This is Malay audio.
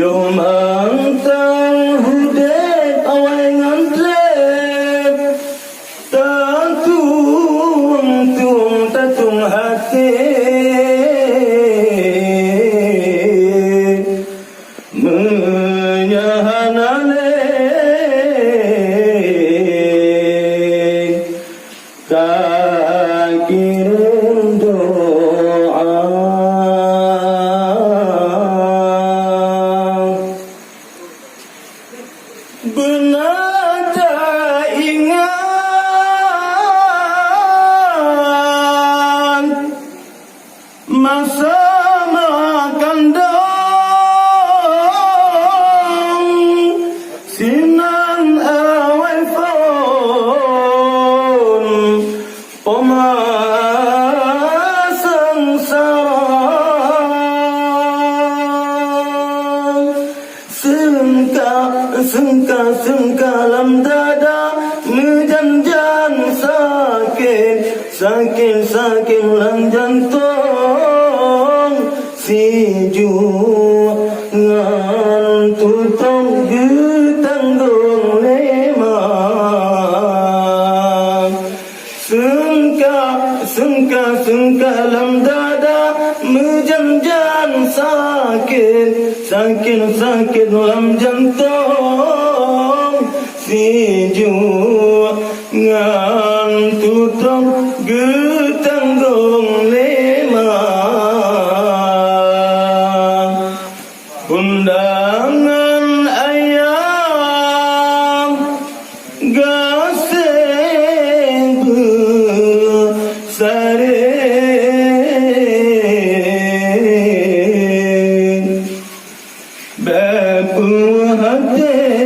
Yo mantang hudek awai ngantrep tatung hati menyahanale kakirin doa benada ingat masa makan dong sinan awal phone poma sengka lam dada menjanjan sakit lam jantung si juangan tutong getanggung lemah sengka lam dada menjanjan sakit lam jantung si juangan tutong getanggung lemah undangan ayam gasing besare bepu hati